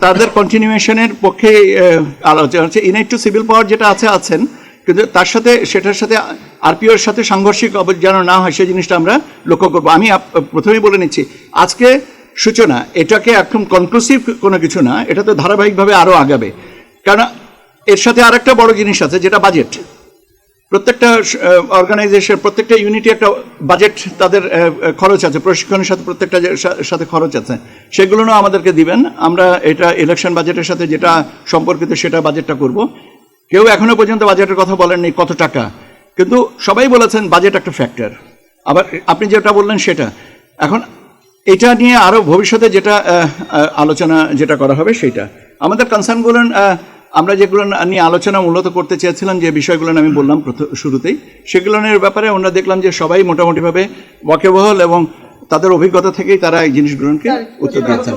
তাদের কন্টিনিউয়েশনের পক্ষে আলোচনা হচ্ছে। ইনাইট টু সিভিল পাওয়ার যেটা আছেন, কিন্তু তার সাথে সেটার সাথে আরপিওর সাথে সাংঘর্ষিক যেন না হয় সেই জিনিসটা আমরা লক্ষ্য করবো। আমি প্রথমেই বলে নিচ্ছি, আজকে সূচনা এটাকে একদম কনক্লুসিভ কোনো কিছু না, এটা তো ধারাবাহিকভাবে আরও আগাবে। কারণ এর সাথে আর একটা বড় জিনিস আছে, যেটা বাজেট। প্রত্যেকটা অর্গানাইজেশন, প্রত্যেকটা ইউনিটি একটা বাজেট, তাদের খরচ আছে, প্রশিক্ষণের সাথে প্রত্যেকটা সাথে খরচ আছে, সেগুলো আমাদেরকে দিবেন। আমরা এটা ইলেকশন বাজেটের সাথে যেটা সম্পর্কিত সেটা বাজেটটা করব। কেউ এখনো পর্যন্ত বাজেটের কথা বলেননি কত টাকা, কিন্তু সবাই বলেছেন বাজেট একটা ফ্যাক্টর। আবার আপনি যেটা বললেন সেটা, এখন এটা নিয়ে আরও ভবিষ্যতে যেটা আলোচনা যেটা করা হবে সেটা আমাদের কনসার্নগুলো, আমরা যেগুলো নিয়ে আলোচনা মূলত করতে চেয়েছিলাম, যে বিষয়গুলো আমি বললাম শুরুতেই, সেগুলোর ব্যাপারে আমরা দেখলাম যে সবাই মোটামুটিভাবে ওয়াকিবহাল এবং তাদের অভিজ্ঞতা থেকেই তারা এই জিনিসগুলোকে উত্তর দিয়েছেন।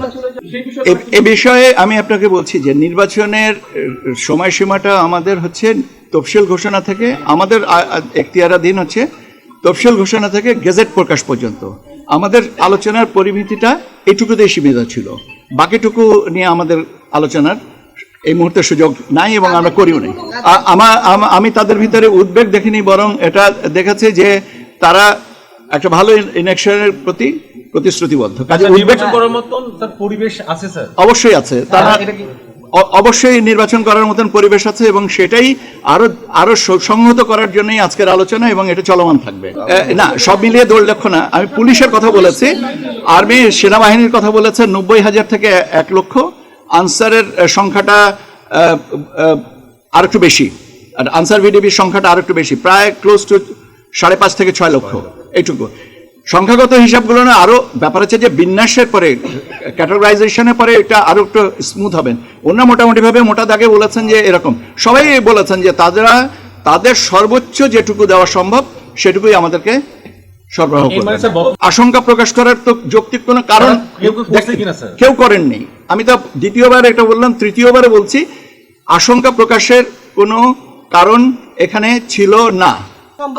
এ বিষয়ে আমি আপনাকে বলছি যে নির্বাচনের সময়সীমাটা আমাদের হচ্ছে তফসিল ঘোষণা থেকে, আমাদের এখতিয়ারাধীন হচ্ছে তফসিল ঘোষণা থেকে গেজেট প্রকাশ পর্যন্ত। আমাদের আলোচনার পরিমিতিটা এইটুকুতেই সীমিত ছিল, বাকিটুকু নিয়ে আমাদের আলোচনার এই মুহূর্তে সুযোগ নাই এবং আমরা করিও নাই। আমি তাদের ভিতরে উদ্বেগ দেখিনি, বরং এটা দেখেছে যে তারা একটা ভালো ইলেকশনের প্রতি প্রতিশ্রুতিবদ্ধ। কাজে উদ্বেগ করার মতন তার পরিবেশ আছে স্যার, অবশ্যই আছে। তারা অবশ্যই নির্বাচন করার মতন পরিবেশ আছে এবং সেটাই আরো সংহত করার জন্যই আজকের আলোচনা, এবং এটা চলমান থাকবে। না, সব মিলিয়ে 2 লক্ষ না, আমি পুলিশের কথা বলেছি, আর্মি সেনাবাহিনীর কথা বলেছে 90,000 থেকে 1 লক্ষ। আনসারের সংখ্যাটা আর একটু বেশি, আর আনসার ভিডিপির সংখ্যাটা আর একটু বেশি, প্রায় ক্লোজ টু 5.5 থেকে 6 লক্ষ, এইটুকু। সংখ্যাগত হিসাবগুলো না আরও ব্যাপার আছে যে বিন্যাসের পরে, ক্যাটাগরাইজেশনের পরে এটা আরও একটু স্মুথ হবেন। অন্য মোটামুটিভাবে মোটা দাগে বলেছেন যে এরকম, সবাই বলেছেন যে তাদের সর্বোচ্চ যেটুকু দেওয়া সম্ভব সেটুকুই আমাদেরকে সরবরাহ করবে। আশঙ্কা প্রকাশ করার তো যৌক্তিক কোনো কারণ কেউ করেননি। আমি তো দ্বিতীয়বার এটা বললাম, তৃতীয়বারে বলছি, আশঙ্কা প্রকাশের কোনো কারণ এখানে ছিল না।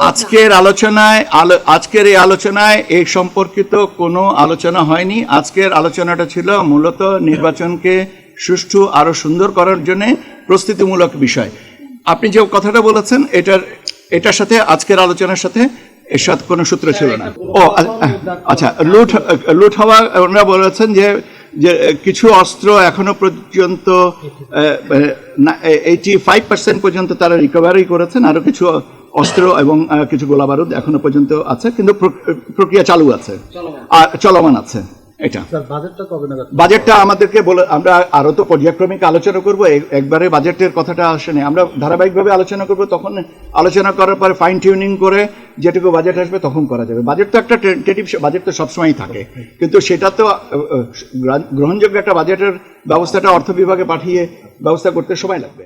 আজকের এই আলোচনায় এই সম্পর্কিত কোনো আলোচনা হয়নি। আজকের আলোচনাটা ছিল মূলত নির্বাচনকে সুষ্ঠু আরো সুন্দর করার জন্য প্রস্তুতিমূলক বিষয়। আপনি যে কথাটা বলেছেন এটার সাথে আজকের আলোচনার সাথে এর সাথে কোনো সূত্র ছিল না। আচ্ছা, লুট হওয়া, ওনারা বলেছেন যে কিছু অস্ত্র এখনো পর্যন্ত 85% পর্যন্ত তারা রিকভারি করেছেন, আরো কিছু অস্ত্র এবং কিছু গোলাবারুদ এখনো পর্যন্ত আছে, কিন্তু প্রক্রিয়া চালু আছে, চলমান আছে। এটা বাজেটটা আমাদেরকে বলে, আমরা আরো তো পর্যায়ক্রমিক আলোচনা করব, একবারে বাজেটের কথাটা আসেনি, আমরা ধারাবাহিকভাবে আলোচনা করব। তখন আলোচনা করার পরে ফাইন টিউনিং করে যেটুকু বাজেট আসবে তখন করা যাবে। বাজেট তো একটা টেন্টেটিভ, বাজেট তো সবসময়ই থাকে, কিন্তু সেটা তো গ্রহণযোগ্য একটা বাজেটের ব্যবস্থাটা অর্থ বিভাগে পাঠিয়ে ব্যবস্থা করতে সময় লাগবে।